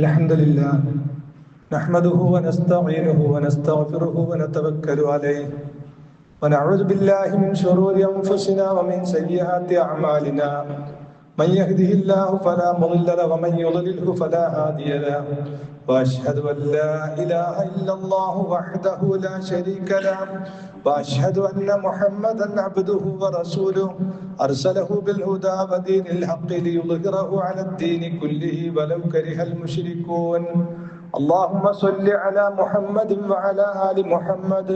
الحمد لله نحمده ونستعينه ونستغفره ونتوكل عليه ونعوذ بالله من شرور أنفسنا ومن سيئات أعمالنا من يهده الله فلا مضل له ومن يضلله فلا هادي له وأشهد أن لا إله إلا الله وحده لا شريك له وأشهد أن محمدا عبده ورسوله أرسله بالهدى ودين الحق ليظهره على الدين كله ولو كره المشركون اللهم صل على محمد وعلى آل محمد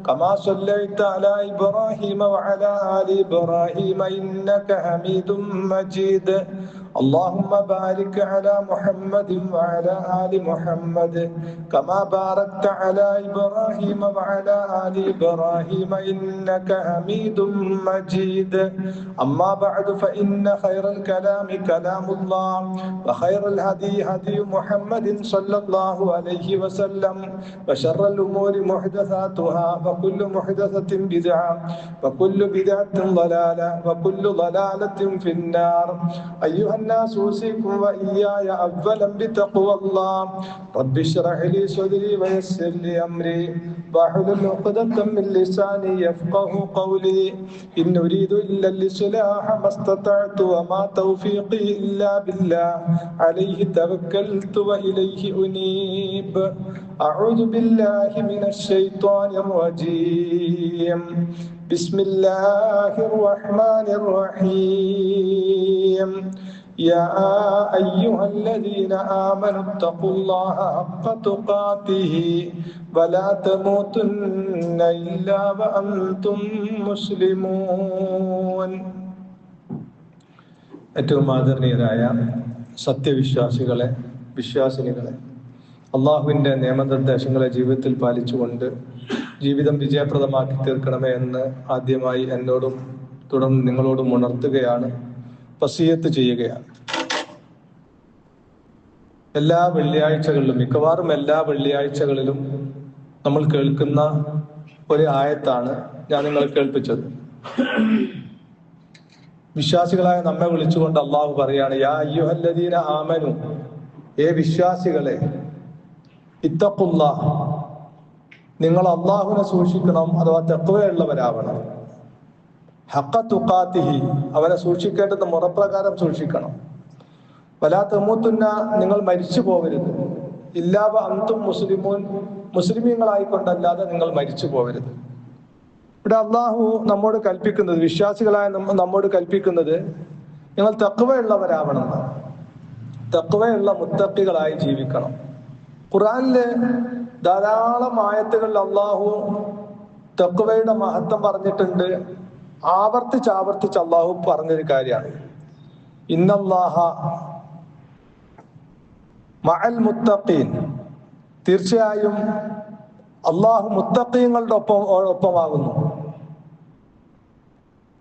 كما صليت على إبراهيم وعلى آل إبراهيم إنك حميد مجيد اللهم بارك على محمد وعلى آل محمد كما باركت على إبراهيم وعلى آل إبراهيم إنك حميد مجيد أما بعد فإن خير الكلام كلام الله وخير الهدي هدي محمد صلى الله عليه وسلم وشر الأمور محدثاتها وكل محدثة بدعة وكل بدعة ضلالة وكل ضلالة في النار أيها الناس أوصيكم وإياي أولا بتقوى الله رب اشرح لي صدري ويسر لي أمري واحلل عقدة من لساني يفقه قولي إن أريد إلا الإصلاح ما استطعت وما توفيقي إلا بالله عليه توكلت وإليه أنيب أعوذ بالله من الشيطان الرجيم بسم الله الرحمن الرحيم يا أيها الذين آمنوا اتقوا الله حق تقاته ولا تموتن إلا وأنتم مسلمون. ഏറ്റവും ആദരണീയരായ സത്യവിശ്വാസികളെ, വിശ്വാസിനികളെ, അള്ളാഹുവിൻ്റെ നിയമനിർദ്ദേശങ്ങളെ ജീവിതത്തിൽ പാലിച്ചുകൊണ്ട് ജീവിതം വിജയപ്രദമാക്കി തീർക്കണമേ എന്ന് ആദ്യമായി എന്നോടും തുടർന്ന് നിങ്ങളോടും ഉണർത്തുകയാണ്, വസിയത്ത് ചെയ്യുകയാണ്. എല്ലാ വെള്ളിയാഴ്ചകളിലും, മിക്കവാറും എല്ലാ വെള്ളിയാഴ്ചകളിലും നമ്മൾ കേൾക്കുന്ന ഒരു ആയത്താണ് ഞാൻ നിങ്ങളെ കേൾപ്പിച്ചത്. വിശ്വാസികളായ നമ്മെ വിളിച്ചുകൊണ്ട് അള്ളാഹു പറയാണ്, യാ അയ്യുഹല്ലദീന ആമനു, ഏ വിശ്വാസികളെ, ഇത്തഖുല്ലാഹ്, നിങ്ങൾ അള്ളാഹുവിനെ സൂക്ഷിക്കണം, അഥവാ തഖ്വയുള്ളവരാവണം. ഹഖ തുഖാതിഹി, അവനെ സൂക്ഷിക്കേണ്ടത് മുറപ്രകാരം സൂക്ഷിക്കണം. വലാ തമൂതുന്ന, നിങ്ങൾ മരിച്ചു പോകരുത്. ഇല്ലാ വ അൻതും മുസ്ലിമൂൻ, മുസ്ലിമീങ്ങളായിക്കൊണ്ടല്ലാതെ നിങ്ങൾ മരിച്ചു പോകരുത്. ഇവിടെ അള്ളാഹു നമ്മോട് കൽപ്പിക്കുന്നത്, വിശ്വാസികളായ നമ്മോട് കൽപ്പിക്കുന്നത്, നിങ്ങൾ തഖ്വയുള്ളവരാവണം, തഖ്വയുള്ള മുത്തഖികളായി ജീവിക്കണം. ഖുർആനിലെ ധാരാളം ആയത്തുകളിൽ അള്ളാഹു തഖ്വയുടെ മഹത്വം പറഞ്ഞിട്ടുണ്ട്. ആവർത്തിച്ച് അള്ളാഹു പറഞ്ഞൊരു കാര്യമാണ്, ഇന്നല്ലാഹ മഅൽ മുത്തഖീൻ, തീർച്ചയായും അള്ളാഹു മുത്തഖീങ്ങളുടെ ഒപ്പമാകുന്നു.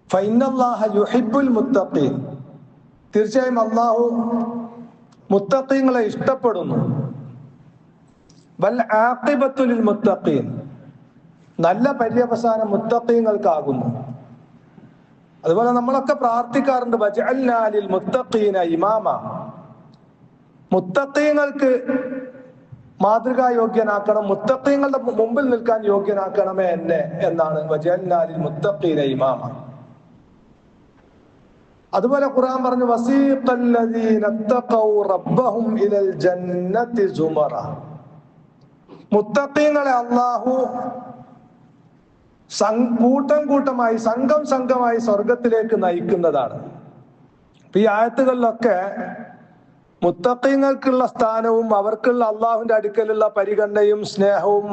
ഫഇന്നല്ലാഹ യുഹിബ്ബുൽ മുത്തഖീൻ, തീർച്ചയായും അള്ളാഹു മുത്തഖീങ്ങളെ ഇഷ്ടപ്പെടുന്നു. വൽ ആഖിബത്തു ലിൽ മുത്തഖീൻ, നല്ല പര്യവസാനം മുത്തഖീങ്ങൾക്കാകുന്നു. അതുപോലെ നമ്മളൊക്കെ പ്രാർത്ഥിക്കാറുണ്ട്, വജഅൽനാ ലിൽ മുത്തഖീന ഇമാമ, മുത്തഖീങ്ങൾക്ക് മാതൃകാ യോഗ്യനാക്കണം, മുത്തഖീങ്ങളുടെ മുമ്പിൽ നിൽക്കാൻ യോഗ്യനാക്കണമേ എന്നെ എന്നാണ് വജഅൽനാ ലിൽ മുത്തഖീന ഇമാമ. അതുപോലെ ഖുർആൻ പറഞ്ഞു, വസീഖല്ലദീന തഖൗ റബ്ബഹും ഇലൽ ജന്നതി സുമറ, മുത്തഖീങ്ങളെ അല്ലാഹു കൂട്ടമായി, സംഘമായി സ്വർഗത്തിലേക്ക് നയിക്കുന്നതാണ്. ഈ ആയത്തുകളിലൊക്കെ മുത്തഖീങ്ങൾക്കുള്ള സ്ഥാനവും അവർക്കുള്ള അള്ളാഹുവിന്റെ അടുക്കലുള്ള പരിഗണനയും സ്നേഹവും,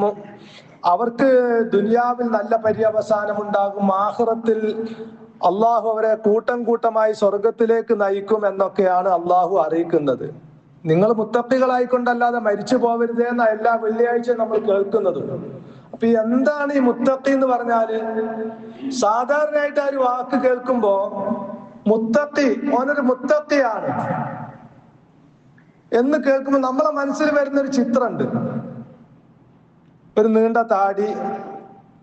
അവർക്ക് ദുനിയാവിൽ നല്ല പര്യവസാനം ഉണ്ടാകും, ആഖിറത്തിൽ അള്ളാഹു അവരെ കൂട്ടമായി സ്വർഗത്തിലേക്ക് നയിക്കും എന്നൊക്കെയാണ് അള്ളാഹു അറിയിക്കുന്നത്. നിങ്ങൾ മുത്തഖികളായിക്കൊണ്ടല്ലാതെ മരിച്ചു പോവരുതേ എന്ന എല്ലാ വെള്ളിയാഴ്ചയും നമ്മൾ കേൾക്കുന്നത്. അപ്പൊ എന്താണ് ഈ മുത്തഖി എന്ന് പറഞ്ഞാല്? സാധാരണയായിട്ട് ആ ഒരു വാക്ക് കേൾക്കുമ്പോ മുത്തഖി, ഓനൊരു മുത്തഖിയാണ് എന്ന് കേൾക്കുമ്പോൾ നമ്മളെ മനസ്സിൽ വരുന്നൊരു ചിത്രമുണ്ട്. ഒരു നീണ്ട താടി,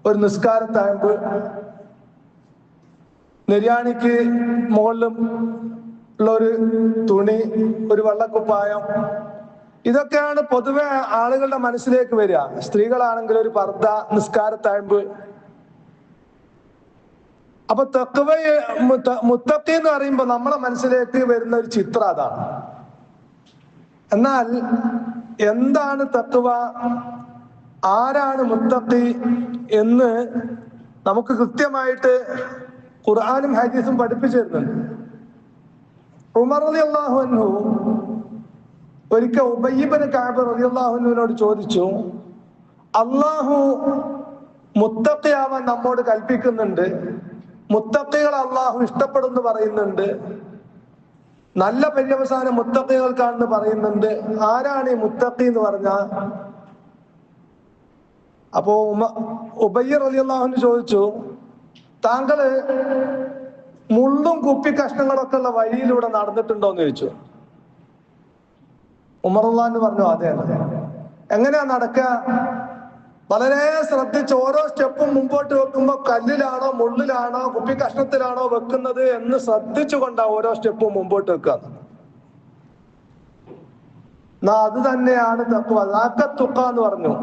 ഒരു നിസ്കാരത്തായമ്പ്, നെര്യാണിക്ക് മുകളിലും ഉള്ള ഒരു തുണി, ഒരു വെള്ളക്കുപ്പായം, ഇതൊക്കെയാണ് പൊതുവെ ആളുകളുടെ മനസ്സിലേക്ക് വരിക. സ്ത്രീകളാണെങ്കിൽ ഒരു പർദ്ദ, നിസ്കാരത്തായ്മ്പ്. അപ്പൊ തഖ്വയെ മുത്തഖി എന്ന് പറയുമ്പോ നമ്മളെ മനസ്സിലേക്ക് വരുന്ന ഒരു ചിത്രം അതാണ്. എന്നാൽ എന്താണ് തഖ്വ, ആരാണ് മുത്തഖി എന്ന് നമുക്ക് കൃത്യമായിട്ട് ഖുർആനും ഹദീസും പഠിപ്പിച്ചു തരുന്നുണ്ട്. ഉമർ റളിയല്ലാഹു അൻഹു ഒരിക്കൽ ഉബയ്യ് ഇബ്നു കഅബ് റളിയല്ലാഹു അൻഹുവിനോട് ചോദിച്ചു, അള്ളാഹു മുത്തഖിയാവാൻ നമ്മോട് കൽപ്പിക്കുന്നുണ്ട്, മുത്തഖികൾ അള്ളാഹു ഇഷ്ടപ്പെടുന്നു പറയുന്നുണ്ട്, നല്ല പര്യവസാനം മുത്തഖികൾക്കാണെന്ന് പറയുന്നുണ്ട്, ആരാണ് ഈ മുത്തഖി എന്ന് പറഞ്ഞ? അപ്പോ ഉബയ്യ് റളിയല്ലാഹു അൻഹു ചോദിച്ചു, താങ്കള് മുള്ളും കുപ്പി കഷ്ണങ്ങളൊക്കെ ഉള്ള വഴിയിലൂടെ നടന്നിട്ടുണ്ടോ എന്ന് ചോദിച്ചു. ഉമർ റളിയല്ലാഹു അൻഹു പറഞ്ഞു, അതെ അതെ. എങ്ങനെയാ നടക്കുക? വളരെ ശ്രദ്ധിച്ച് ഓരോ സ്റ്റെപ്പും മുമ്പോട്ട് വെക്കുമ്പോ കല്ലിലാണോ മുള്ളിലാണോ കുപ്പി കഷ്ണത്തിലാണോ വെക്കുന്നത് എന്ന് ശ്രദ്ധിച്ചുകൊണ്ടാ ഓരോ സ്റ്റെപ്പും മുമ്പോട്ട് വെക്കുക. അത് തന്നെയാണ് തഖ്വ. ദാഖത്തുഖ എന്ന് പറഞ്ഞു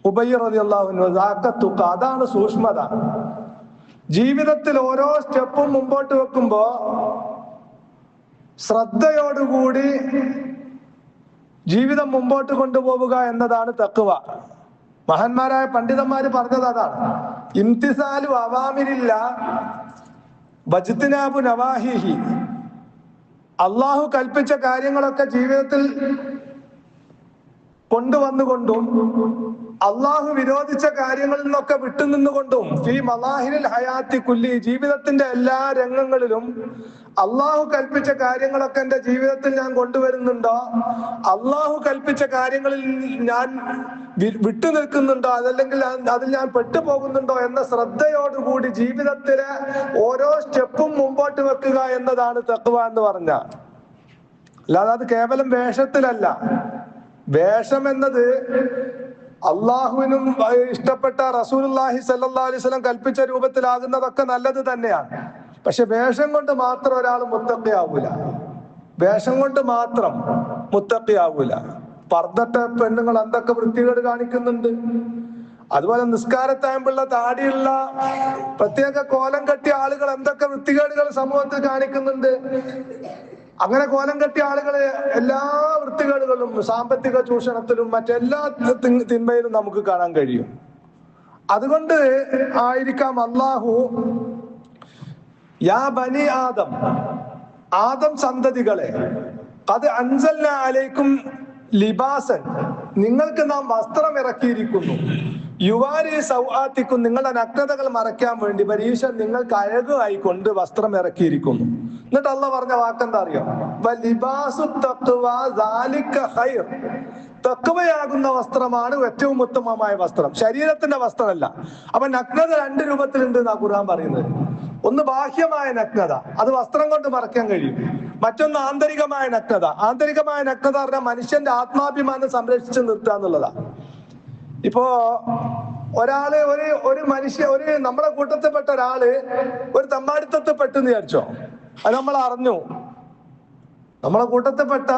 ഉബയ്യ് റളിയല്ലാഹു അൻഹു. ദാഖത്തുഖ, അതാണ് സൂക്ഷ്മത. ജീവിതത്തിൽ ഓരോ സ്റ്റെപ്പും മുമ്പോട്ട് വെക്കുമ്പോ ശ്രദ്ധയോടുകൂടി ജീവിതം മുമ്പോട്ട് കൊണ്ടുപോവുക എന്നതാണ് തഖ്വ. മഹാന്മാരായ പണ്ഡിതന്മാര് പറഞ്ഞത് അതാണ്. ഇംതിസാലു അവാമിരില്ല വജ്തിനാബു നവാഹിഹി. അള്ളാഹു കൽപ്പിച്ച കാര്യങ്ങളൊക്കെ ജീവിതത്തിൽ കൊണ്ടുവന്നുകൊണ്ടും അള്ളാഹു വിരോധിച്ച കാര്യങ്ങളിൽ നിന്നൊക്കെ വിട്ടുനിന്നുകൊണ്ടും ഫീ മലാഹിരിൽ ഹയാത്തി കുല്ലി, ജീവിതത്തിന്റെ എല്ലാ രംഗങ്ങളിലും അള്ളാഹു കൽപ്പിച്ച കാര്യങ്ങളൊക്കെ എന്റെ ജീവിതത്തിൽ ഞാൻ കൊണ്ടുവരുന്നുണ്ടോ, അള്ളാഹു കൽപ്പിച്ച കാര്യങ്ങളിൽ ഞാൻ വിട്ടു നിൽക്കുന്നുണ്ടോ, അതല്ലെങ്കിൽ അതിൽ ഞാൻ പെട്ടുപോകുന്നുണ്ടോ എന്ന ശ്രദ്ധയോടുകൂടി ജീവിതത്തിലെ ഓരോ സ്റ്റെപ്പും മുമ്പോട്ട് വെക്കുക എന്നതാണ് തഖ്വ എന്ന് പറഞ്ഞ. അല്ലാതെ അത് കേവലം വേഷത്തിലല്ല. വേഷം എന്നത് അള്ളാഹുവിനും ഇഷ്ടപ്പെട്ട റസൂലുള്ളാഹി സ്വല്ലല്ലാഹു അലൈഹി വസല്ലം കൽപ്പിച്ച രൂപത്തിലാകുന്നതൊക്കെ നല്ലത് തന്നെയാണ്. പക്ഷെ വേഷം കൊണ്ട് മാത്രം ഒരാൾ മുത്തഖിയാവൂല. വേഷം കൊണ്ട് മാത്രം മുത്തഖിയാവൂല. പർദ്ദട്ട പെണ്ണുങ്ങൾ എന്തൊക്കെ വൃത്തികേട് കാണിക്കുന്നുണ്ട്. അതുപോലെ നിസ്കാരത്തായമ്പുള്ള താടിയുള്ള പ്രത്യേക കോലം കെട്ടിയ ആളുകൾ എന്തൊക്കെ വൃത്തികേടുകൾ സമൂഹത്തിൽ കാണിക്കുന്നുണ്ട്. അങ്ങനെ കോലം കെട്ടിയ ആളുകളെ എല്ലാ വൃത്തികേടുകളും, സാമ്പത്തിക ചൂഷണത്തിലും മറ്റെല്ലാ തിന്മയിലും നമുക്ക് കാണാൻ കഴിയും. അതുകൊണ്ട് ആയിരിക്കാം അള്ളാഹു യാ ബനി ആദം, ആദം സന്തതികളെ, അത് അൻസൽനാ അലൈക്കും ലിബാസൻ, നിങ്ങൾക്ക് നാം വസ്ത്രം ഇറക്കിയിരിക്കുന്നു, യുവാരി സൗആത്തിക്കും, നിങ്ങളുടെ നഗ്നതകൾ മറയ്ക്കാൻ വേണ്ടി പരീക്ഷ നിങ്ങൾക്ക് അഴകായിക്കൊണ്ട് വസ്ത്രം ഇറക്കിയിരിക്കുന്നു. എന്നിട്ട് അള്ളാഹ് പറഞ്ഞ വാക്കെന്താ അറിയോ? വലിബാസു തഖ്വ ദാലിക ഖൈർ. തഖ്വയാകുന്ന വസ്ത്രമാണ് ഏറ്റവും ഉത്തമമായ വസ്ത്രം, ശരീരത്തിന്റെ വസ്ത്രമല്ല. അപ്പൊ നഗ്നത രണ്ട് രൂപത്തിലുണ്ട് എന്നാ ഖുർആൻ പറയുന്നത്. ഒന്ന് ബാഹ്യമായ നഗ്നത, അത് വസ്ത്രം കൊണ്ട് മറയ്ക്കാൻ കഴിയും. മറ്റൊന്ന് ആന്തരികമായ നഗ്നത. ആന്തരികമായ നഗ്നത പറഞ്ഞാൽ മനുഷ്യന്റെ ആത്മാഭിമാനം സംരക്ഷിച്ച് നിർത്തുക എന്നുള്ളതാ. ഇപ്പോ ഒരാള് ഒരു നമ്മുടെ കൂട്ടത്തിൽപ്പെട്ട ഒരാള് ഒരു തമ്മാടിത്തത്തിൽ പെട്ടെന്ന് വിചാരിച്ചോ, അത് നമ്മൾ അറിഞ്ഞു. നമ്മളെ കൂട്ടത്തിൽപ്പെട്ട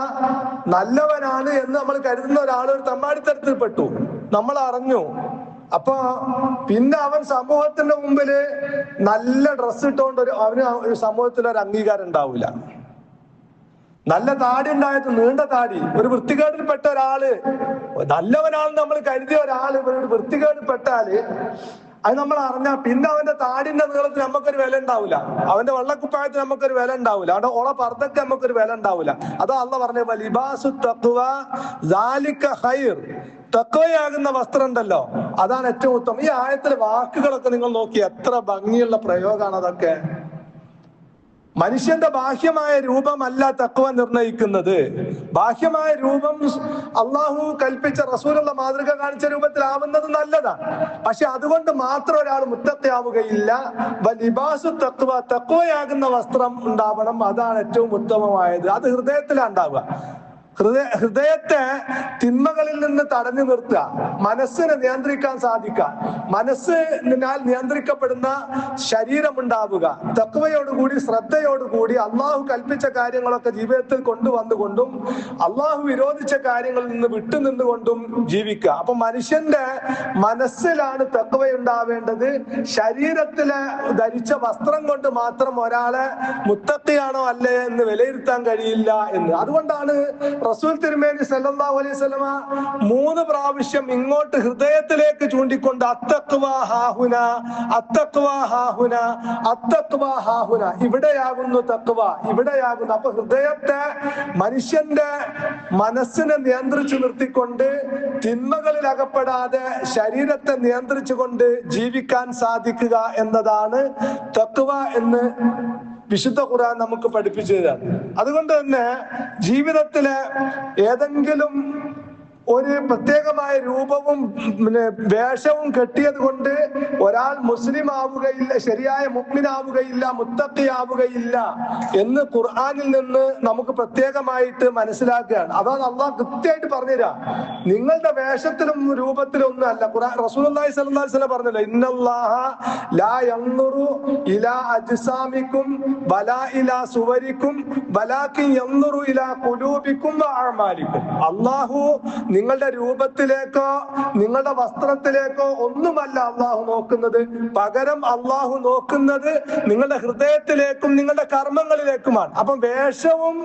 നല്ലവനാണ് എന്ന് നമ്മൾ കരുതുന്ന ഒരാൾ ഒരു തമ്മാടിത്തരത്തിൽ പെട്ടു, നമ്മൾ അറിഞ്ഞു. അപ്പൊ പിന്നെ അവൻ സമൂഹത്തിന്റെ മുമ്പില് നല്ല ഡ്രസ്സ് ഇട്ടുകൊണ്ട് അവന് ഒരു സമൂഹത്തിൽ ഒരു അംഗീകാരം ഉണ്ടാവില്ല. നല്ല താടി ഉണ്ടായത്, നീണ്ട താടി, ഒരു വൃത്തികേടിൽപ്പെട്ട ഒരാള്, നല്ലവനാണെന്ന് നമ്മൾ കരുതിയ ഒരാള് ഒരു വൃത്തികേടിൽപ്പെട്ടാല് അത് നമ്മൾ അറിഞ്ഞാൽ പിന്നെ അവന്റെ താടിന്റെ നീളത്തിന് നമുക്കൊരു വില ഉണ്ടാവില്ല, അവന്റെ വെള്ളക്കുപ്പായത്തിന് നമുക്കൊരു വില ഉണ്ടാവില്ല, അവിടെ ഓളെ പർദ്ദക്ക് നമുക്കൊരു വില ഉണ്ടാവില്ല. അതാ അള്ളാഹ് പറഞ്ഞ ലിബാസു തഖ്വ ദാലിക ഖൈർ. തഖ്വയാകുന്ന വസ്ത്രം ഉണ്ടല്ലോ, അതാണ് ഏറ്റവും ഉത്തമം. ഈ ആയത്തിലെ വാക്കുകളൊക്കെ നിങ്ങൾ നോക്കി, എത്ര ഭംഗിയുള്ള പ്രയോഗമാണ് അതൊക്കെ. മനുഷ്യന്റെ ബാഹ്യമായ രൂപമല്ല തഖ്വ നിർണയിക്കുന്നത്. ബാഹ്യമായ രൂപം അള്ളാഹു കൽപ്പിച്ച റസൂലുള്ള മാതൃക കാണിച്ച രൂപത്തിലാവുന്നത് നല്ലതാണ്. പക്ഷെ അതുകൊണ്ട് മാത്രം ഒരാൾ മുത്തഖിയാവുകയില്ല. വലിബാസു തഖ്വ, തഖ്വയാകുന്ന വസ്ത്രം ഉണ്ടാവണം, അതാണ് ഏറ്റവും ഉത്തമമായത്. അത് ഹൃദയത്തിലാണ് ഉണ്ടാവുക. ഹൃദയത്തെ തിന്മകളിൽ നിന്ന് തടഞ്ഞു നിർത്തുക, മനസ്സിനെ നിയന്ത്രിക്കാൻ സാധിക്കുക, മനസ്സിനാൽ നിയന്ത്രിക്കപ്പെടുന്ന ശരീരം ഉണ്ടാവുക, തഖ്വയോടുകൂടി ശ്രദ്ധയോടുകൂടി അള്ളാഹു കൽപ്പിച്ച കാര്യങ്ങളൊക്കെ ജീവിതത്തിൽ കൊണ്ടുവന്നുകൊണ്ടും അള്ളാഹു വിരോധിച്ച കാര്യങ്ങളിൽ നിന്ന് വിട്ടുനിന്നുകൊണ്ടും ജീവിക്കുക. അപ്പൊ മനുഷ്യന്റെ മനസ്സിലാണ് തഖ്വ ഉണ്ടാവേണ്ടത്. ശരീരത്തിലെ ധരിച്ച വസ്ത്രം കൊണ്ട് മാത്രം ഒരാളെ മുത്തഖിയാണോ അല്ലേ എന്ന് വിലയിരുത്താൻ കഴിയില്ല എന്ന്. അതുകൊണ്ടാണ് റസൂൽ തിരുമേനി സല്ലല്ലാഹു അലൈഹി വസല്ലമ 3 പ്രാവശ്യം ഇങ്ങോട്ട് ഹൃദയത്തിലേക്ക് ചൂണ്ടിക്കൊണ്ട് അത്തഖ്വ ഹാഹുന, അത്തഖ്വ ഹാഹുന, അത്തഖ്വ ഹാഹുന, ഇവിടെയാകുന്നു തഖ്വ, ഇവിടെയാകുന്നു. അപ്പൊ ഹൃദയത്തെ, മനുഷ്യന്റെ മനസ്സിനെ നിയന്ത്രിച്ചു നിർത്തിക്കൊണ്ട് തിന്മകളിൽ അകപ്പെടാതെ ശരീരത്തെ നിയന്ത്രിച്ചുകൊണ്ട് ജീവിക്കാൻ സാധിക്കുക എന്നതാണ് തഖ്വ എന്ന് വിശുദ്ധ ഖുർആൻ നമുക്ക് പഠിപ്പിച്ചു തരാം. അതുകൊണ്ട് തന്നെ ജീവിതത്തിലെ ഏതെങ്കിലും ഒരു പ്രത്യേകമായ രൂപവും വേഷവും കെട്ടിയത് കൊണ്ട് ഒരാൾ മുസ്ലിം ആവുകയില്ല, ശരിയായ മുഅ്മിനാവുകയില്ല, മുത്തഖിയാവുകയില്ല എന്ന് ഖുർആനിൽ നിന്ന് നമുക്ക് പ്രത്യേകമായിട്ട് മനസ്സിലാക്കുകയാണ്. അതാണ് അള്ളാഹ് കൃത്യമായിട്ട് പറഞ്ഞുതരാ. നിങ്ങളുടെ വേഷത്തിലും രൂപത്തിലും ഒന്നും അല്ല. റസൂലുള്ളാഹി സ്വല്ലല്ലാഹു അലൈഹി വസല്ലം പറഞ്ഞല്ലോ, ഇന്നല്ലാഹ ലാ യൻദുറു ഇലാ അജ്സാമിക്കും വലാ ഇലാ സുവരിക്കും വലാകിൻ യൻദുറു ഇലാ ഖുലൂബിക്കും വ അഅമാലിക്കും. അല്ലാഹു നിങ്ങളുടെ രൂപത്തിലേക്കോ നിങ്ങളുടെ വസ്ത്രത്തിലേക്കോ ഒന്നുമല്ല അള്ളാഹു നോക്കുന്നത്. പകരം അള്ളാഹു നോക്കുന്നത് നിങ്ങളുടെ ഹൃദയത്തിലേക്കും നിങ്ങളുടെ കർമ്മങ്ങളിലേക്കുമാണ്. അപ്പം വേഷവും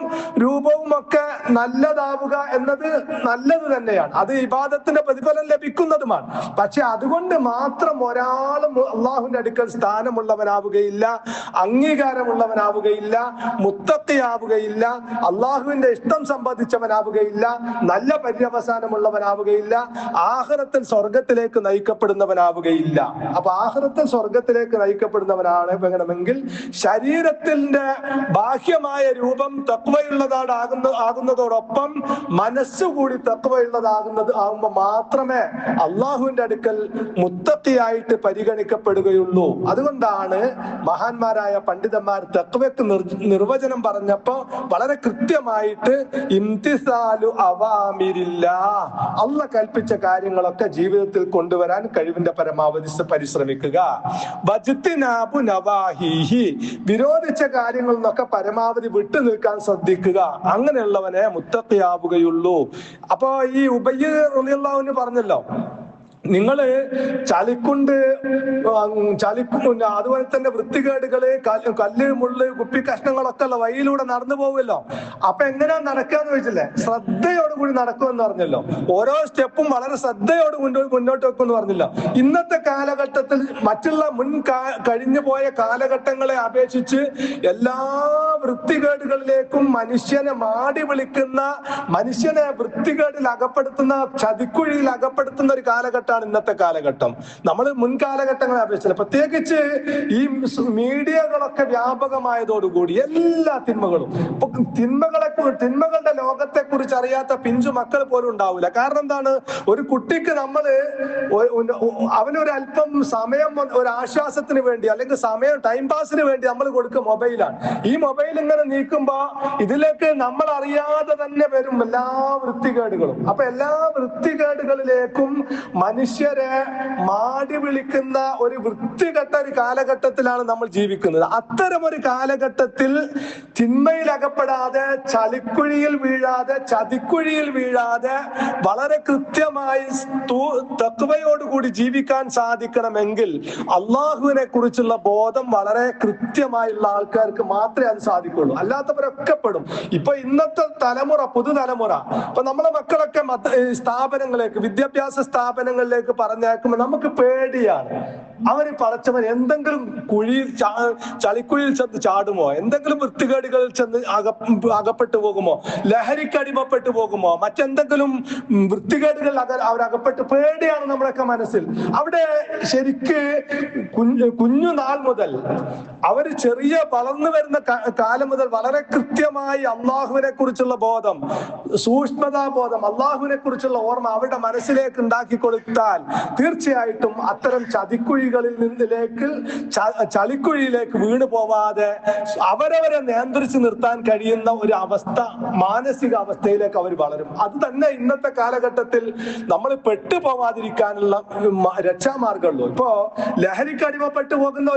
രൂപവും ഒക്കെ നല്ലതാവുക എന്നത് നല്ലത് തന്നെയാണ്. അത് ഇബാദത്തിന്റെ പ്രതിഫലം ലഭിക്കുന്നതുമാണ്. പക്ഷെ അതുകൊണ്ട് മാത്രം ഒരാളും അള്ളാഹുവിന്റെ അടുക്കൽ സ്ഥാനമുള്ളവനാവുകയില്ല, അംഗീകാരമുള്ളവനാവുകയില്ല, മുത്തഖിയാവുകയില്ല, അള്ളാഹുവിന്റെ ഇഷ്ടം സംബന്ധിച്ചവനാവുകയില്ല, നല്ല പര്യവസാനം ഉള്ളവനാവുകയില്ല, ആഖിറത്തിൽ സ്വർഗത്തിലേക്ക് നയിക്കപ്പെടുന്നവനാവുകയില്ല. അപ്പൊ ആഖിറത്തിൽ സ്വർഗത്തിലേക്ക് നയിക്കപ്പെടുന്നവനാണ് വേണമെങ്കിൽ ശരീരത്തിന്റെ ബാഹ്യമായ രൂപം തഖ്വയുള്ളതാകുന്നതോടൊപ്പം മനസ്സുകൂടി ആകുമ്പോൾ മാത്രമേ അള്ളാഹുവിന്റെ അടുക്കൽ മുത്തഖിയായിട്ട് പരിഗണിക്കപ്പെടുകയുള്ളൂ. അതുകൊണ്ടാണ് മഹാന്മാരായ പണ്ഡിതന്മാർ തഖ്വയ്ക്ക് നിർവചനം പറഞ്ഞപ്പോ വളരെ കൃത്യമായിട്ട് ഇംതിസാലു അവാമിരില്ല, അള്ളാഹ് കൽപ്പിച്ച കാര്യങ്ങളൊക്കെ ജീവിതത്തിൽ കൊണ്ടുവരാൻ കഴിവിന്റെ പരമാവധി പരിശ്രമിക്കുക. വജ്തിനാബു നവാഹിഹി, വിരോധിച്ച കാര്യങ്ങളിൽ നിന്നൊക്കെ പരമാവധി വിട്ടു നിൽക്കാൻ ശ്രദ്ധിക്കുക. അങ്ങനെയുള്ളവനെ മുത്തഖിയാവുകയുള്ളൂ. അപ്പൊ ഈ ഉബയ്യ് റളിയല്ലാഹു അൻഹു പറഞ്ഞല്ലോ, നിങ്ങള് ചളിക്കുണ്ട്, അതുപോലെ തന്നെ വൃത്തികേടുകള്, കല്ല്, മുള്ള്, കുപ്പി കഷ്ണങ്ങളൊക്കെ ഉള്ള വഴിയിലൂടെ നടന്നു പോകുമല്ലോ. അപ്പൊ എങ്ങനെയാ നടക്കാന്ന് ചോദിച്ചില്ലേ? ശ്രദ്ധയോടുകൂടി നടക്കുമെന്ന് പറഞ്ഞല്ലോ. ഓരോ സ്റ്റെപ്പും വളരെ ശ്രദ്ധയോട് മുന്നോട്ട് വെക്കുമെന്ന് പറഞ്ഞില്ല. ഇന്നത്തെ കാലഘട്ടത്തിൽ മറ്റുള്ള കഴിഞ്ഞു പോയ കാലഘട്ടങ്ങളെ അപേക്ഷിച്ച് എല്ലാ വൃത്തികേടുകളിലേക്കും മനുഷ്യനെ മാടി വിളിക്കുന്ന, മനുഷ്യനെ വൃത്തികേടിൽ അകപ്പെടുത്തുന്ന, ചതിക്കുഴിയിൽ അകപ്പെടുത്തുന്ന ഒരു കാലഘട്ടം ഇന്നത്തെ കാലഘട്ടം. നമ്മൾ മുൻകാലഘട്ടങ്ങളെ അപേക്ഷിച്ചില്ല. പ്രത്യേകിച്ച് ഈ മീഡിയകളൊക്കെ വ്യാപകമായതോടുകൂടി എല്ലാ തിന്മകളും, തിന്മകളുടെ ലോകത്തെ കുറിച്ച് അറിയാത്ത പിഞ്ചു മക്കൾ പോലും ഉണ്ടാവില്ല. കാരണം എന്താണ്? ഒരു കുട്ടിക്ക് അവനൊരു അല്പം സമയം, ഒരു ആശ്വാസത്തിന് വേണ്ടി അല്ലെങ്കിൽ സമയം ടൈം പാസിന് വേണ്ടി നമ്മൾ കൊടുക്കുക മൊബൈലാണ്. ഈ മൊബൈൽ ഇങ്ങനെ നീക്കുമ്പോ ഇതിലേക്ക് നമ്മൾ അറിയാതെ തന്നെ വരും എല്ലാ വൃത്തികേടുകളും. അപ്പൊ എല്ലാ വൃത്തികേടുകളിലേക്കും മനുഷ്യരെ മാടി വിളിക്കുന്ന ഒരു വൃത്തികെട്ട ഒരു കാലഘട്ടത്തിലാണ് നമ്മൾ ജീവിക്കുന്നത്. അത്തരം ഒരു കാലഘട്ടത്തിൽ തിന്മയിൽ അകപ്പെടാതെ, ചളിക്കുഴിയിൽ വീഴാതെ, ചതിക്കുഴിയിൽ വീഴാതെ വളരെ കൃത്യമായി തഖ്വയോടുകൂടി ജീവിക്കാൻ സാധിക്കണമെങ്കിൽ അള്ളാഹുവിനെ കുറിച്ചുള്ള ബോധം വളരെ കൃത്യമായുള്ള ആൾക്കാർക്ക് മാത്രമേ അത് സാധിക്കുള്ളൂ. അല്ലാത്തവരൊക്കെ പെടും. ഇപ്പൊ ഇന്നത്തെ തലമുറ, പുതുതലമുറ, ഇപ്പൊ നമ്മളെ മക്കളൊക്കെ സ്ഥാപനങ്ങളിലേക്ക്, വിദ്യാഭ്യാസ സ്ഥാപനങ്ങളിലേക്ക് പറഞ്ഞേക്കുമ്പോൾ നമുക്ക് പേടിയാണ്. അവന് പടച്ചവൻ എന്തെങ്കിലും ചളിക്കുഴിയിൽ ചെന്ന് ചാടുമോ, എന്തെങ്കിലും വൃത്തികേടുകളിൽ ചെന്ന് അകപ്പെട്ടു പോകുമോ, ലഹരിക്ക് അടിമപ്പെട്ടു പോകുമോ, മറ്റെന്തെങ്കിലും വൃത്തികേടുകൾ അവരകപ്പെട്ട്, പേടിയാണ് നമ്മുടെയൊക്കെ മനസ്സിൽ. അവിടെ ശരിക്ക് കുഞ്ഞുനാൾ മുതൽ, അവര് ചെറിയ വളർന്നു വരുന്ന കാലം മുതൽ വളരെ കൃത്യമായി അള്ളാഹുവിനെ കുറിച്ചുള്ള ബോധം, സൂക്ഷ്മതാബോധം, അള്ളാഹുവിനെ കുറിച്ചുള്ള ഓർമ്മ അവരുടെ മനസ്സിലേക്ക് ഉണ്ടാക്കി ജീവിത്താൽ തീർച്ചയായിട്ടും അത്തരം ചളിക്കുഴിയിലേക്ക് വീണു പോവാതെ അവരവരെ നിയന്ത്രിച്ചു നിർത്താൻ കഴിയുന്ന ഒരു അവസ്ഥ, മാനസിക അവസ്ഥയിലേക്ക് അവർ വളരും. അത് തന്നെ ഇന്നത്തെ കാലഘട്ടത്തിൽ നമ്മൾ പെട്ടുപോവാതിരിക്കാനുള്ള രക്ഷാമാർഗമുള്ളൂ. ഇപ്പോ ലഹരിക്ക് അടിമപ്പെട്ടു പോകുന്ന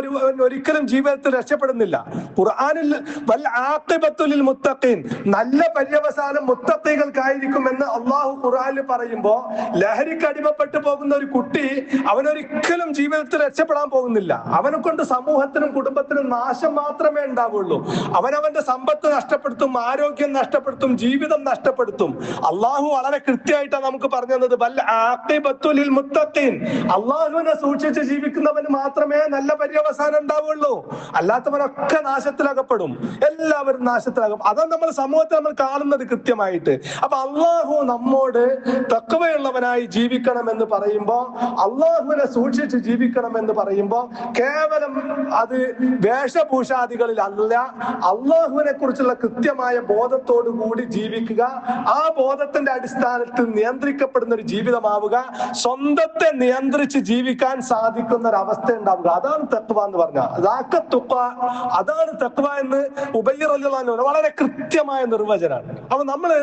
ഒരിക്കലും ജീവിതത്തിൽ രക്ഷപ്പെടുന്നില്ല. ഖുർആനിൽ വൽ ആഖിബത്തുൽ മുത്തഖീൻ, നല്ല പര്യവസാനം മുത്തഖീകൾക്കായിരിക്കുമെന്ന് അള്ളാഹു ഖുർആനിൽ പറയുമ്പോ ലഹരിക്ക് അടിമപ്പെട്ടു പോകുന്ന ഒരു കുട്ടി അവനൊരിക്കലും ജീവിതത്തിൽ രക്ഷപ്പെടാൻ പോകുന്നില്ല. അവനെ കൊണ്ട് സമൂഹത്തിനും കുടുംബത്തിനും നാശം മാത്രമേ ഉണ്ടാവുള്ളൂ. അവനവന്റെ സമ്പത്ത് നഷ്ടപ്പെടുത്തും, ആരോഗ്യം നഷ്ടപ്പെടുത്തും, ജീവിതം നഷ്ടപ്പെടുത്തും. അള്ളാഹു വളരെ കൃത്യമായിട്ടാണ് നമുക്ക് പറഞ്ഞു തന്നത്, വൽ ആഖിബത്തുൽ മുത്തഖീൻ, അള്ളാഹുവിനെ സൂക്ഷിച്ച് ജീവിക്കുന്നവന് മാത്രമേ നല്ല പര്യവസാനം ഉണ്ടാവുള്ളൂ. അല്ലാത്തവരൊക്കെ നാശത്തിലകപ്പെടും, എല്ലാവരും നാശത്തിലാകും. അതാണ് നമ്മൾ സമൂഹത്തെ നമ്മൾ കാണുന്നത് കൃത്യമായിട്ട്. അപ്പൊ അള്ളാഹു നമ്മോട് തഖ്വയുള്ളവനായി ജീവിക്കണമെന്ന് പറയുമ്പോ, അള്ളാഹുവിനെ സൂക്ഷിച്ച് ജീവിക്കണമെന്ന് പറയുമ്പോ കേവലം അത് വേഷഭൂഷാദികളിൽ അല്ല, അള്ളാഹുവിനെ കുറിച്ചുള്ള കൃത്യമായ ബോധത്തോടു കൂടി ജീവിക്കുക, ആ ബോധത്തിന്റെ അടിസ്ഥാനത്തിൽ നിയന്ത്രിക്കപ്പെടുന്ന ഒരു ജീവിതമാവുക, സ്വന്തത്തെ നിയന്ത്രിച്ച് ജീവിക്കാൻ സാധിക്കുന്ന ഒരു അവസ്ഥ ഉണ്ടാവുക. അതാണ് തഖ്വ എന്ന് പറഞ്ഞ, അതാണ് തഖ്വ എന്ന് ഉബൈർ റളിയല്ലാഹു അൻഹു വളരെ കൃത്യമായ നിർവചനമാണ്. അപ്പൊ നമ്മള്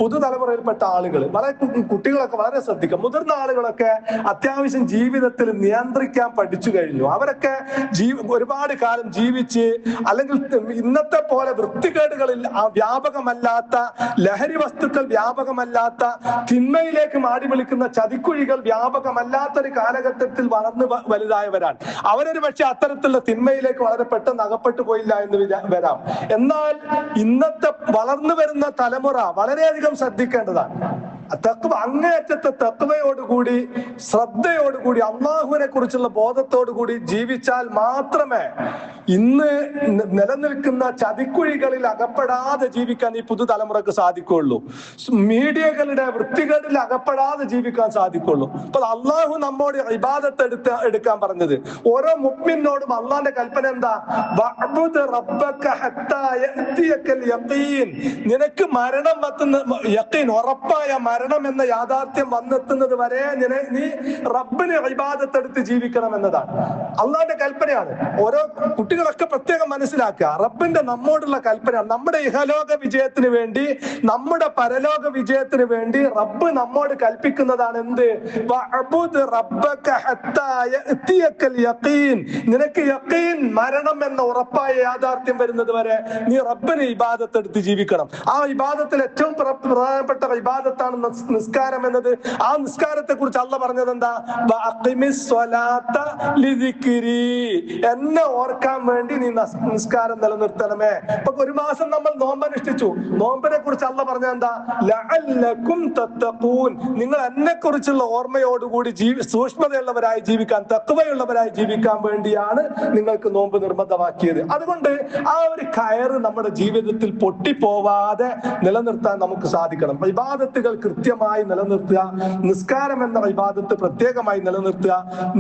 പുതുതലമുറയിൽപ്പെട്ട ആളുകൾ, വളരെ കുട്ടികളൊക്കെ വളരെ ശ്രദ്ധിക്കുക. മുതിർന്ന ആളുകളൊക്കെ അത്യാവശ്യം ജീവിതത്തിൽ നിയന്ത്രിക്കാൻ പഠിച്ചു കഴിഞ്ഞു. അവരൊക്കെ ഒരുപാട് കാലം ജീവിച്ച്, അല്ലെങ്കിൽ ഇന്നത്തെ പോലെ വൃത്തികേടുകളിൽ വ്യാപകമല്ലാത്ത, ലഹരി വസ്തുക്കൾ വ്യാപകമല്ലാത്ത, തിന്മയിലേക്ക് മാടി വിളിക്കുന്ന ചതിക്കുഴികൾ വ്യാപകമല്ലാത്തൊരു കാലഘട്ടത്തിൽ വളർന്ന് വലുതായവരാണ്. അവരൊരു പക്ഷെ അത്തരത്തിലുള്ള തിന്മയിലേക്ക് വളരെ പെട്ടെന്ന് അകപ്പെട്ടു പോയില്ല എന്ന് വരാം. എന്നാൽ ഇന്നത്തെ വളർന്നു വരുന്ന തലമുറ വളരെയധികം ശ്രദ്ധിക്കേണ്ടതാണ്. തഖ്വ, അങ്ങേയറ്റത്തെ തഖ്വയോടുകൂടി, ശ്രദ്ധയോടുകൂടി, അള്ളാഹുവിനെ കുറിച്ചുള്ള ബോധത്തോടുകൂടി ജീവിച്ചാൽ മാത്രമേ ഇന്ന് നിലനിൽക്കുന്ന ചതിക്കുഴികളിൽ അകപ്പെടാതെ ജീവിക്കാൻ ഈ പുതുതലമുറക്ക് സാധിക്കുള്ളൂ. മീഡിയകളുടെ വൃത്തികേടിൽ അകപ്പെടാതെ ജീവിക്കാൻ സാധിക്കുള്ളൂ. അപ്പൊ അള്ളാഹു നമ്മോട് ഇബാദത്ത് എടുക്കാൻ പറഞ്ഞത്, ഓരോ മുഅ്മിനോടും അള്ളാന്റെ കൽപ്പന എന്താ? വഅബ്ദു റബ്ബക ഹത്താ യഅതിയകൽ യഖീൻ, നിനക്ക് മരണം എത്തുന്ന യഖീൻ, ഉറപ്പായ മരണം എന്ന യാഥാർത്ഥ്യം വന്നെത്തുന്നത് വരെ നീ റബ്ബിന് ഇബാദത്ത് എടുത്ത് ജീവിക്കണം എന്നതാണ് അള്ളാന്റെ കൽപ്പനയാണ്. ഓരോ കുട്ടികളൊക്കെ പ്രത്യേകം മനസ്സിലാക്കുക, റബ്ബിന്റെ നമ്മോടുള്ള കൽപ്പന, നമ്മുടെ ഇഹലോക വിജയത്തിന് വേണ്ടി, നമ്മുടെ പരലോക വിജയത്തിന് വേണ്ടി റബ്ബ് നമ്മോട് കൽപ്പിക്കുന്നതാണ്. എന്ത്? വഅബ്ദു റബ്ബക ഹത്താ യഅതിയകൽ യഖീൻ, നിനക്ക് യഖീൻ, മരണം എന്ന ഉറപ്പായ യാഥാർത്ഥ്യം വരുന്നത് വരെ നീ റബ്ബിന് ഇബാദത്ത് എടുത്ത് ജീവിക്കണം. ആ ഇബാദത്തിൽ ഏറ്റവും പ്രധാനപ്പെട്ട ഇബാദത്താണ് നിസ്കാരം എന്നത്. ആ നിസ്കാരത്തെ കുറിച്ച് അള്ളാഹ് പറഞ്ഞത് എന്താ? എന്നെ ഓർക്കാൻ വേണ്ടി നീ നിസ്കാരം നിലനിർത്തണമേ. ഇപ്പൊ ഒരു മാസം നമ്മൾ നോമ്പനുഷ്ഠിച്ചു. നോമ്പിനെ കുറിച്ച് അള്ളാഹ് പറഞ്ഞത് എന്താ? ലഅല്ലകും തത്തഖൂൻ, നിങ്ങൾ എന്നെ കുറിച്ചുള്ള ഓർമ്മയോടുകൂടി സൂക്ഷ്മതയുള്ളവരായി ജീവിക്കാൻ, തഖ്വയുള്ളവരായി ജീവിക്കാൻ വേണ്ടിയാണ് നിങ്ങൾക്ക് നോമ്പ് നിർബന്ധമാക്കിയത്. അതുകൊണ്ട് ആ ഒരു കയറ് നമ്മുടെ ജീവിതത്തിൽ പൊട്ടിപ്പോവാതെ നിലനിർത്താൻ നമുക്ക് സാധിക്കണം. ഇബാദത്തുകൾ കൃത്യമായി നിലനിർത്തുക, നിസ്കാരം എന്ന ഇബാദത്ത് പ്രത്യേകമായി നിലനിർത്തുക,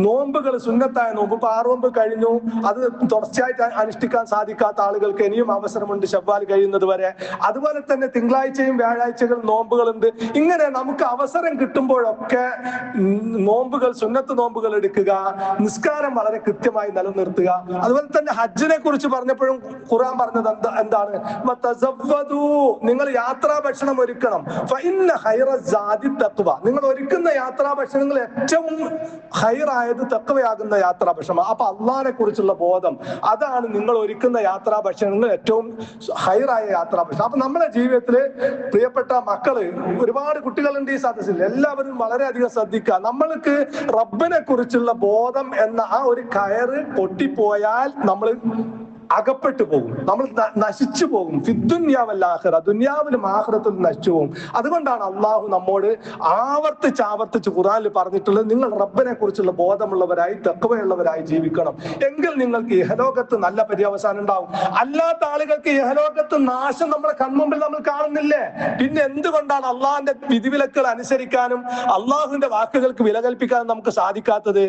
നോമ്പുകൾ, സുന്നത്തായ നോമ്പ്, ഇപ്പൊ 6 നോമ്പ് കഴിഞ്ഞു, അത് തുടർച്ചയായിട്ട് അനുഷ്ഠിക്കാൻ സാധിക്കാത്ത ആളുകൾക്ക് ഇനിയും അവസരമുണ്ട് ശവ്വാൽ കഴിയുന്നത് വരെ. അതുപോലെ തന്നെ തിങ്കളാഴ്ചയും വ്യാഴാഴ്ചകൾ നോമ്പുകളുണ്ട്. ഇങ്ങനെ നമുക്ക് അവസരം കിട്ടുമ്പോഴൊക്കെ നോമ്പുകൾ, സുന്നത്ത് നോമ്പുകൾ എടുക്കുക, നിസ്കാരം വളരെ കൃത്യമായി നിലനിർത്തുക. അതുപോലെ തന്നെ ഹജ്ജിനെ കുറിച്ച് പറഞ്ഞപ്പോഴും ഖുർആൻ പറഞ്ഞത് എന്താണ്? നിങ്ങൾ യാത്രാ ഭക്ഷണം ഒരുക്കണം. നിങ്ങൾ ഒരുക്കുന്ന യാത്രാ ഭക്ഷണങ്ങൾ ഏറ്റവും ഹൈറായത് തഖ്വയാകുന്ന യാത്രാ ഭക്ഷണം. അപ്പൊ അള്ളാഹിനെ കുറിച്ചുള്ള ബോധം, അതാണ് നിങ്ങൾ ഒരുക്കുന്ന യാത്രാ ഭക്ഷണങ്ങൾ ഏറ്റവും ഹൈറായ യാത്രാ ഭക്ഷണം. അപ്പൊ നമ്മുടെ ജീവിതത്തില് പ്രിയപ്പെട്ട മക്കള്, ഒരുപാട് കുട്ടികളുണ്ട് ഈ സദസ്സിൽ, എല്ലാവരും വളരെയധികം ശ്രദ്ധിക്കുക. നമ്മൾക്ക് റബ്ബിനെ കുറിച്ചുള്ള ബോധം എന്ന ആ ഒരു കയറ് പൊട്ടിപ്പോയാൽ നമ്മൾ അകപ്പെട്ടു പോകും, നമ്മൾ നശിച്ചു പോകും. ഫിദ്ദുന്യാവൽ-ആഖിറ, ദുനിയാവിലും ആഖിറത്തിലും നശിച്ചു പോകും. അതുകൊണ്ടാണ് അള്ളാഹു നമ്മോട് ആവർത്തിച്ച് ഖുർആനിൽ പറഞ്ഞിട്ടുള്ളത്, നിങ്ങൾ റബ്ബിനെ കുറിച്ചുള്ള ബോധമുള്ളവരായി, തഖ്വയുള്ളവരായി ജീവിക്കണം. എങ്കിൽ നിങ്ങൾക്ക് ഇഹലോകത്ത് നല്ല പര്യവസാനം ഉണ്ടാവും. അല്ലാത്ത ആളുകൾക്ക് ഇഹലോകത്ത് നാശം നമ്മുടെ കൺമുമ്പിൽ നമ്മൾ കാണുന്നില്ലേ? പിന്നെ എന്തുകൊണ്ടാണ് അള്ളാഹിന്റെ വിധിവിലക്കുകൾ അനുസരിക്കാനും അള്ളാഹുവിന്റെ വാക്കുകൾക്ക് വില കൽപ്പിക്കാനും നമുക്ക് സാധിക്കാത്തത്?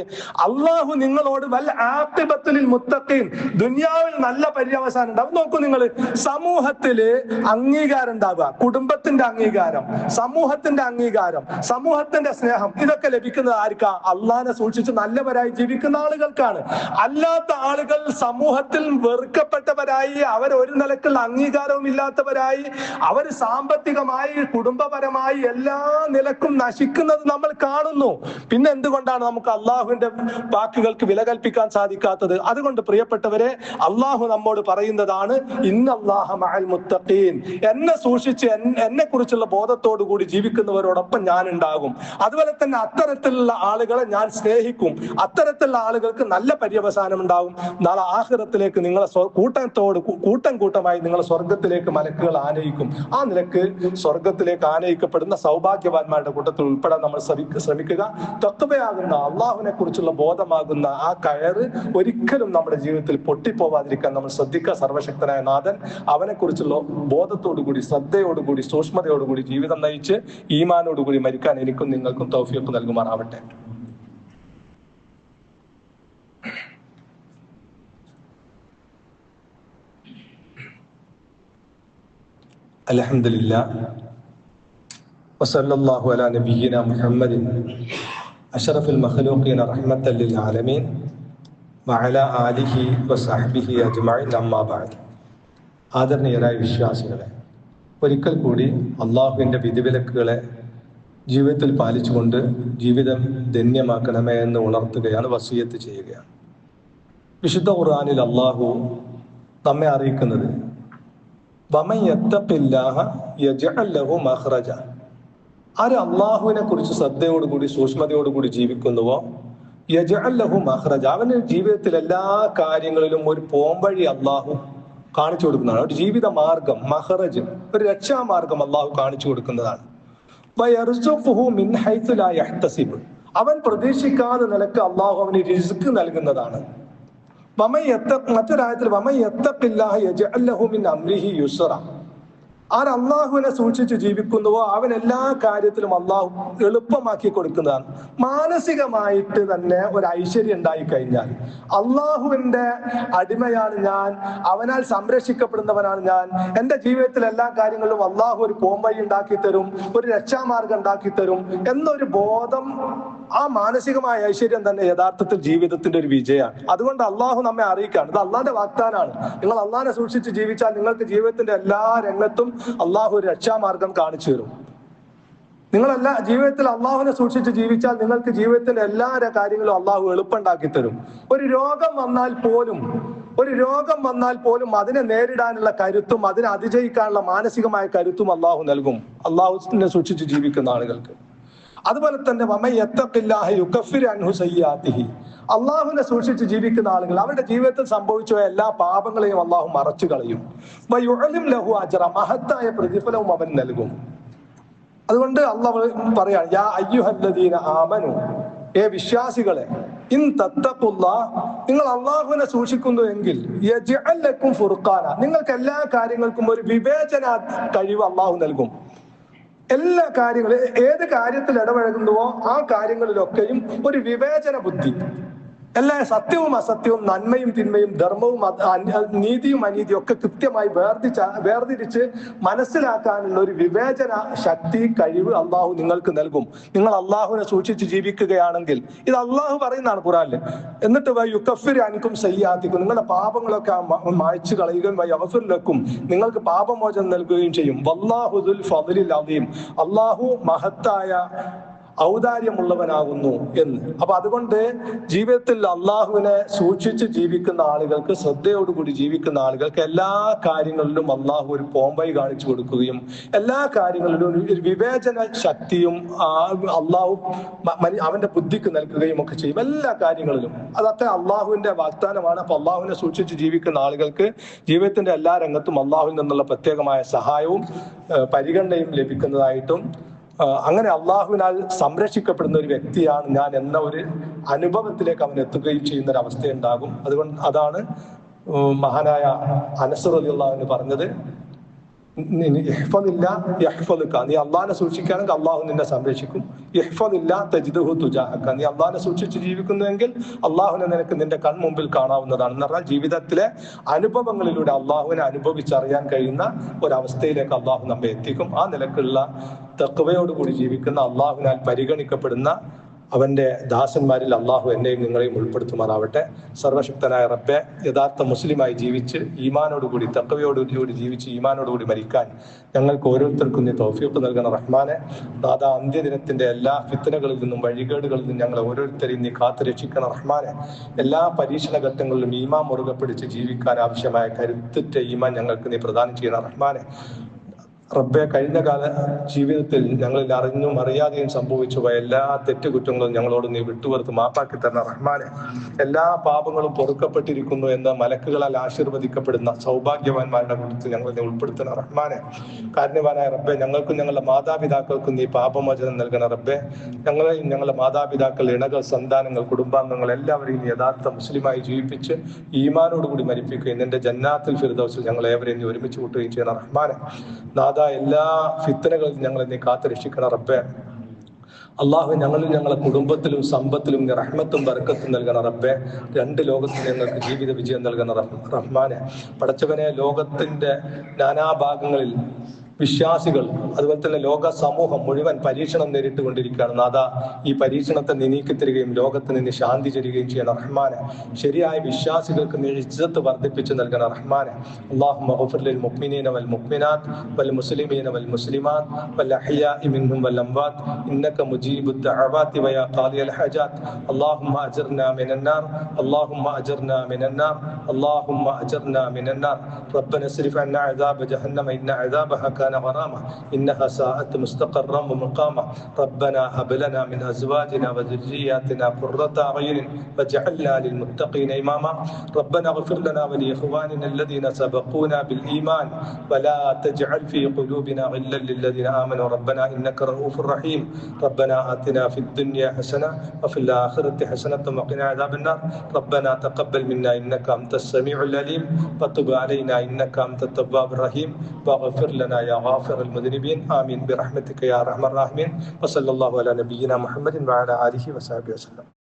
അള്ളാഹു നിങ്ങളോട് വൽ ആഖിബത്തുൽ മുത്തഖീൻ, ദുനിയാവിൽ നല്ല പര്യവസാനം ഉണ്ടാവും. നോക്കൂ നിങ്ങൾ, സമൂഹത്തില് അംഗീകാരം ഉണ്ടാവുക, കുടുംബത്തിന്റെ അംഗീകാരം, സമൂഹത്തിന്റെ അംഗീകാരം, സമൂഹത്തിന്റെ സ്നേഹം, ഇതൊക്കെ ലഭിക്കുന്നത് ആർക്കാ? അള്ളാഹിനെ സൂക്ഷിച്ച് നല്ലവരായി ജീവിക്കുന്ന ആളുകൾക്കാണ്. അല്ലാത്ത ആളുകൾ സമൂഹത്തിൽ വെറുക്കപ്പെട്ടവരായി, അവർ ഒരു നിലക്കുള്ള അംഗീകാരവും ഇല്ലാത്തവരായി, അവർ സാമ്പത്തികമായി കുടുംബപരമായി എല്ലാ നിലക്കും നശിക്കുന്നത് നമ്മൾ കാണുന്നു. പിന്നെ എന്തുകൊണ്ടാണ് നമുക്ക് അള്ളാഹുവിന്റെ വാക്കുകൾക്ക് വില കൽപ്പിക്കാൻ സാധിക്കാത്തത്? അതുകൊണ്ട് പ്രിയപ്പെട്ടവരെ, അള്ളാഹു നമ്മോട് പറയുന്നതാണ്, ഇന്നല്ലാഹ മഅൽ മുത്തഖീൻ, എന്നെ സൂക്ഷിച്ച് എന്നെ കുറിച്ചുള്ള ബോധത്തോടു കൂടി ജീവിക്കുന്നവരോടൊപ്പം ഞാൻ ഉണ്ടാകും. അതുപോലെ തന്നെ അത്തരത്തിലുള്ള ആളുകളെ ഞാൻ സ്നേഹിക്കും. അത്തരത്തിലുള്ള ആളുകൾക്ക് നല്ല പര്യവസാനം ഉണ്ടാകും. നാളെ ആഖിറത്തിലേക്ക് നിങ്ങളെ കൂട്ടം കൂട്ടമായി നിങ്ങളെ സ്വർഗത്തിലേക്ക് മലക്കുകൾ ആനയിക്കും. ആ നിലക്ക് സ്വർഗത്തിലേക്ക് ആനയിക്കപ്പെടുന്ന സൗഭാഗ്യവാന്മാരുടെ കൂട്ടത്തിൽ ഉൾപ്പെടാൻ നമ്മൾ ശ്രമിക്കുക. തഖ്വയാകുന്ന അള്ളാഹുവിനെ കുറിച്ചുള്ള ബോധമാകുന്ന ആ കയറ് ഒരിക്കലും നമ്മുടെ ജീവിതത്തിൽ പൊട്ടിപ്പോവാതിരിക്കാൻ നമ്മൾ ശ്രദ്ധിക്കുക. സർവശക്തനായ നാഥൻ അവനെ കുറിച്ചുള്ള ബോധത്തോടുകൂടി, ശ്രദ്ധയോടുകൂടി, സൂക്ഷ്മതയോടുകൂടി ജീവിതം നയിച്ച് ഈമാനോടുകൂടി മരിക്കാൻ എനിക്കും നിങ്ങൾക്കും തൗഫീഖ് നൽകുമാറാവട്ടെ. അൽഹംദുലില്ലാഹ് വസല്ലല്ലാഹു അലാ നബിയ്യിനാ മുഹമ്മദിൻ അഷ്റഫുൽ മഖ്ലൂഖീന റഹ്മത്തൽ ലിൽ ആലമീൻ വഅലാ ആലിഹി വസഹ്ബിഹി അജ്മഈൻ, അമ്മാ ബഅദ്. ആദരണീയരായ വിശ്വാസികളെ, ഒരിക്കൽ കൂടി അള്ളാഹുവിൻ്റെ വിധിവിലക്കുകളെ ജീവിതത്തിൽ പാലിച്ചുകൊണ്ട് ജീവിതം ധന്യമാക്കണമേ എന്ന് ഉണർത്തുകയാണ്, വസിയത്ത് ചെയ്യുകയാണ്. വിശുദ്ധ ഖുർആനിൽ അള്ളാഹു നമ്മെ അറിയിക്കുന്നത്, വമൻ യത്തഖില്ലാഹ യജ്അൽ ലഹു മഖ്റജ, ആര് അള്ളാഹുവിനെ കുറിച്ച് ശ്രദ്ധയോടുകൂടി സൂക്ഷ്മതയോടുകൂടി ജീവിക്കുന്നുവോ, യജ്അൽ ലഹു മഖ്റജ, അവന് ജീവിതത്തിൽ എല്ലാ കാര്യങ്ങളിലും ഒരു പോംവഴി അള്ളാഹു കാണിച്ചു കൊടുക്കുന്നതാണ്. ഒരു ജീവിത മാർഗം, മഖ്റജ്, ഒരു രക്ഷാമാർഗം അള്ളാഹു കാണിച്ചു കൊടുക്കുന്നതാണ്. വയർസുഖുഹു മിൻ ഹൈത്തു ലാ യഹ്തസിബ്, അവൻ പ്രതീക്ഷിക്കാതെ നിലക്ക് അള്ളാഹു അവന് റിസ്ക് നൽകുന്നതാണ്. മറ്റൊരായത്തിൽ വമൻ യത്തഖില്ലാഹ യജ്അൽ ലഹു മിൻ അംരിഹി യുസ്റ, ആര് അള്ളാഹുവിനെ സൂക്ഷിച്ച് ജീവിക്കുന്നുവോ അവൻ എല്ലാ കാര്യത്തിലും അള്ളാഹു എളുപ്പമാക്കി കൊടുക്കുന്നതാണ്. മാനസികമായിട്ട് തന്നെ ഒരു ഐശ്വര്യം ഉണ്ടായി കഴിഞ്ഞാൽ, അള്ളാഹുവിന്റെ അടിമയാണ് ഞാൻ, അവനാൽ സംരക്ഷിക്കപ്പെടുന്നവനാണ് ഞാൻ, എന്റെ ജീവിതത്തിൽ എല്ലാ കാര്യങ്ങളിലും അള്ളാഹു ഒരു പോംവഴി ഉണ്ടാക്കി തരും, ഒരു രക്ഷാമാർഗം ഉണ്ടാക്കി തരും എന്നൊരു ബോധം, ആ മാനസികമായ ഐശ്വര്യം തന്നെ യഥാർത്ഥത്തിൽ ജീവിതത്തിന്റെ ഒരു വിജയമാണ്. അതുകൊണ്ട് അള്ളാഹു നമ്മെ അറിയിക്കുകയാണ്, ഇത് അള്ളാഹിന്റെ വാഗ്ദാനാണ്. നിങ്ങൾ അള്ളാഹിനെ സൂക്ഷിച്ച് ജീവിച്ചാൽ നിങ്ങൾക്ക് ജീവിതത്തിന്റെ എല്ലാ രംഗത്തും അള്ളാഹു ഒരു രക്ഷാമാർഗം കാണിച്ചു തരും. നിങ്ങളെല്ലാ ജീവിതത്തിൽ അള്ളാഹുവിനെ സൂക്ഷിച്ച് ജീവിച്ചാൽ നിങ്ങൾക്ക് ജീവിതത്തിന്റെ എല്ലാ കാര്യങ്ങളും അള്ളാഹു എളുപ്പമുണ്ടാക്കി തരും. ഒരു രോഗം വന്നാൽ പോലും അതിനെ നേരിടാനുള്ള കരുത്തും അതിനെ അതിജയിക്കാനുള്ള മാനസികമായ കരുത്തും അള്ളാഹു നൽകും, അള്ളാഹുവിനെ സൂക്ഷിച്ച് ജീവിക്കുന്ന ആളുകൾക്ക്. അതുപോലെ തന്നെ വമൻ യത്തഖില്ലാഹ യുകഫിർ അൻഹു സയ്യിആതിഹി, അള്ളാഹുവിനെ സൂക്ഷിച്ച് ജീവിക്കുന്ന ആളുകൾ അവരുടെ ജീവിതത്തിൽ സംഭവിച്ച എല്ലാ പാപങ്ങളെയും അള്ളാഹു മറച്ചു കളയും. വയുഅലിം ലഹു അജ്റ, മഹത്തായ പ്രതിഫലവും അവൻ നൽകും. അതുകൊണ്ട് അള്ളാഹു പറയാണ്, യാ അയ്യുഹല്ലദീന ആമനു, ഏ വിശ്വാസികളെ, ഇൻ തത്തഖുല്ലാഹ്, നിങ്ങൾ അള്ളാഹുവിനെ സൂക്ഷിക്കുന്നു എങ്കിൽ, യജ്അൽ ലക്കും ഫുർഖാന, നിങ്ങൾക്ക് എല്ലാ കാര്യങ്ങൾക്കും ഒരു വിവേചന കഴിവ് അള്ളാഹു നൽകും. എല്ലാ കാര്യങ്ങളും, ഏത് കാര്യത്തിൽ ഇടപഴകുന്നുവോ ആ കാര്യങ്ങളിലൊക്കെയും ഒരു വിവേചന ബുദ്ധി, എല്ലാ സത്യവും അസത്യവും, നന്മയും തിന്മയും, ധർമ്മവും നീതിയും അനീതിയും ഒക്കെ കൃത്യമായി വേർതിരിച്ച് മനസ്സിലാക്കാനുള്ള ഒരു വിവേചന ശക്തി, കഴിവ് അള്ളാഹു നിങ്ങൾക്ക് നൽകും. നിങ്ങൾ അള്ളാഹുവിനെ സൂക്ഷിച്ച് ജീവിക്കുകയാണെങ്കിൽ, ഇത് അള്ളാഹു പറയുന്നതാണ് ഖുർആനിൽ. എന്നിട്ട് യുകഫിർ അൻകും സയ്യിആതികും, നിങ്ങളുടെ പാപങ്ങളൊക്കെ മായ്ച്ചു കളയുകയും യഗ്ഫിർ ലക്കും, നിങ്ങൾക്ക് പാപമോചനം നൽകുകയും ചെയ്യും. വല്ലാഹു ദുൽ ഫദ്ലിൽ അദീം, അള്ളാഹു മഹത്തായ ഔദാര്യമുള്ളവനാകുന്നു എന്ന്. അപ്പൊ അതുകൊണ്ട് ജീവിതത്തിൽ അള്ളാഹുവിനെ സൂക്ഷിച്ച് ജീവിക്കുന്ന ആളുകൾക്ക്, ശ്രദ്ധയോടുകൂടി ജീവിക്കുന്ന ആളുകൾക്ക് എല്ലാ കാര്യങ്ങളിലും അള്ളാഹു ഒരു പോംവഴി കാണിച്ചു കൊടുക്കുകയും എല്ലാ കാര്യങ്ങളിലും ഒരു വിവേചന ശക്തിയും അള്ളാഹു അവന്റെ ബുദ്ധിക്ക് നൽകുകയും ഒക്കെ ചെയ്യും, എല്ലാ കാര്യങ്ങളിലും. അതൊക്കെ അള്ളാഹുവിന്റെ വാഗ്ദാനമാണ്. അപ്പൊ അള്ളാഹുവിനെ സൂക്ഷിച്ച് ജീവിക്കുന്ന ആളുകൾക്ക് ജീവിതത്തിന്റെ എല്ലാ രംഗത്തും അള്ളാഹുവിൽ നിന്നുള്ള പ്രത്യേകമായ സഹായവും പരിഗണനയും ലഭിക്കുന്നതായിട്ടും, അങ്ങനെ അള്ളാഹുവിനാൽ സംരക്ഷിക്കപ്പെടുന്ന ഒരു വ്യക്തിയാണ് ഞാൻ എന്ന ഒരു അനുഭവത്തിലേക്ക് അവൻ എത്തുകയും ചെയ്യുന്ന ഒരു അവസ്ഥയുണ്ടാകും. അതുകൊണ്ട് അതാണ് മഹാനായ അനസ് റളിയല്ലാഹു അൻഹു പറഞ്ഞത്, ഇഹ്ഫദില്ല യഹ്ഫദുക, നീ അള്ളാഹിനെ സൂക്ഷിക്കുകയാണെങ്കിൽ അള്ളാഹു നിന്നെ സംരക്ഷിക്കും. ഇഹ്ഫദില്ല തജിദുഹു തുജാഹക, നീ അള്ളാഹിനെ സൂക്ഷിച്ച് ജീവിക്കുന്നുവെങ്കിൽ അള്ളാഹുവിനെ നിനക്ക് നിന്റെ കൺമുമ്പിൽ കാണാവുന്നതാണ്. എന്ന് പറഞ്ഞാൽ ജീവിതത്തിലെ അനുഭവങ്ങളിലൂടെ അള്ളാഹുവിനെ അനുഭവിച്ചറിയാൻ കഴിയുന്ന ഒരവസ്ഥയിലേക്ക് അള്ളാഹു നമ്മെ എത്തിക്കും. ആ നിലക്കുള്ള തഖ്വയോടുകൂടി ജീവിക്കുന്ന, അള്ളാഹുവിനാൽ പരിഗണിക്കപ്പെടുന്ന അവന്റെ ദാസന്മാരിൽ അള്ളാഹു എന്നെയും നിങ്ങളെയും ഉൾപ്പെടുത്തുമാറാവട്ടെ. സർവശക്തനായ റബ്ബെ, യഥാർത്ഥ മുസ്ലിമായി ജീവിച്ച് ഈമാനോടുകൂടി തഖ്വയോടുകൂടി ജീവിച്ച് ഈമാനോടുകൂടി മരിക്കാൻ ഞങ്ങൾക്ക് ഓരോരുത്തർക്കും നീ തൗഫീഖ് നൽകണം റഹ്മാനെ. ദാദാ, അന്ത്യദിനത്തിന്റെ എല്ലാ ഫിത്നകളിൽ നിന്നും വഴികേടുകളിൽ നിന്നും ഞങ്ങൾ ഓരോരുത്തരെയും നീ കാത്തു രക്ഷിക്കണം റഹ്മാനെ. എല്ലാ പരീക്ഷണ ഘട്ടങ്ങളിലും ഈമാൻ മുറുകെ പിടിച്ച് ജീവിക്കാൻ ആവശ്യമായ കരുത്തുറ്റ ഈമാൻ ഞങ്ങൾക്ക് നീ പ്രദാനം ചെയ്യണം റഹ്മാനെ. റബ്ബെ, കഴിഞ്ഞ കാല ജീവിതത്തിൽ ഞങ്ങളിൽ അറിഞ്ഞും അറിയാതെയും സംഭവിച്ചു പോയ എല്ലാ തെറ്റുകുറ്റങ്ങളും ഞങ്ങളോട് നീ വിട്ടുപുറത്ത് മാപ്പാക്കി തരണം റഹ്മാനെ. എല്ലാ പാപങ്ങളും പൊറുക്കപ്പെട്ടിരിക്കുന്നു എന്ന് മലക്കുകളാൽ ആശീർവദിക്കപ്പെടുന്ന സൗഭാഗ്യവാന്മാരുടെ കൂട്ടത്തിൽ ഞങ്ങൾ നീ ഉൾപ്പെടുത്തണം റഹ്മാനെ. കാരുണ്യവാനായ റബ്ബെ, ഞങ്ങൾക്കും ഞങ്ങളുടെ മാതാപിതാക്കൾക്കും നീ പാപമോചനം നൽകണം റബ്ബെ. ഞങ്ങളെയും ഞങ്ങളുടെ മാതാപിതാക്കൾ, ഇണകൾ, സന്താനങ്ങൾ, കുടുംബാംഗങ്ങൾ എല്ലാവരെയും യഥാർത്ഥ മുസ്ലിമായി ജീവിപ്പിച്ച് ഈമാനോടുകൂടി മരിപ്പിക്കുകയും നിന്റെ ജന്നാത്തുൽ ഫിർദൗസിൽ ഞങ്ങൾ ഏവരെയും നീ ഒരുമിച്ച് കൂട്ടുകയും ചെയ്യണം റഹ്മാനെ. എല്ലാ ഫിത്നകളിൽ ഞങ്ങളെ നീ കാത്തു രക്ഷിക്കണം റബ്ബെ. അള്ളാഹു ഞങ്ങളിൽ ഞങ്ങളുടെ കുടുംബത്തിലും സമ്പത്തിലും നീ റഹ്മത്തും ബർക്കത്തും നൽകണം റബ്ബെ. രണ്ട് ലോകത്തും ഞങ്ങൾക്ക് ജീവിത വിജയം നൽകണം റഹ്മാനെ. പടച്ചവനെ, ലോകത്തിന്റെ നാനാഭാഗങ്ങളിൽ വിശ്വാസികൾ, അതുപോലെ തന്നെ ലോക സമൂഹം മുഴുവൻ പരീക്ഷണം നേരിട്ടുകൊണ്ടിരിക്കുകയാണ്. നാഥാ, ഈ പരീക്ഷണത്തെ നീ നീക്കിത്തരികയും ലോകത്തിന് നീ ശാന്തി തരികയും ചെയ്യണം റഹ്മാനെ. ശരിയായ വിശ്വാസികൾക്ക് നീ ഇജ്ജത്ത് വർദ്ധിപ്പിച്ചു നൽകണം റഹ്മാനെ. അല്ലാഹുമ്മ ഗ്ഫിർ ലിൽ മുഅ്മിനീന വൽ മുഅ്മിനാത്ത് വൽ മുസ്ലിമീന വൽ മുസ്ലിമാത്ത് വൽ അഹ്യാഇ മിൻഹും വൽ അംവാത്ത് ഇന്നക മുജീബുദ് ദഅവാതി വയാ ഖാദിയൽ ഹജാത്ത്. അല്ലാഹുമ്മ അജിർനാ മിനൻ നാർ, അല്ലാഹുമ്മ അജിർനാ മിനൻ നാർ, അല്ലാഹുമ്മ അജിർനാ മിനൻ നാർ. റബ്ബന സ്രിഫ് അന്നാ അദാബ ജഹന്നമ ഇന്ന അദാബഹ غرامة إنها ساءت مستقرا ومقاما. ربنا هب لنا من أزواجنا وذرياتنا قرة أعين واجعلنا للمتقين إماما. ربنا اغفر لنا ولإخواننا الذين سبقونا بالإيمان ولا تجعل في قلوبنا غلا للذين آمنوا ربنا إنك رؤوف رحيم. ربنا آتنا في الدنيا حسنة وفي الآخرة حسنة وقنا عذاب النار. ربنا تقبل منا إنك أنت السميع العليم وتب علينا إنك أنت التواب الرحيم واغفر لنا يا غافر المذنبين. آمين برحمتك يا أرحم الراحمين. وصلى الله على نبينا محمد وعلى آله وصحبه وسلم.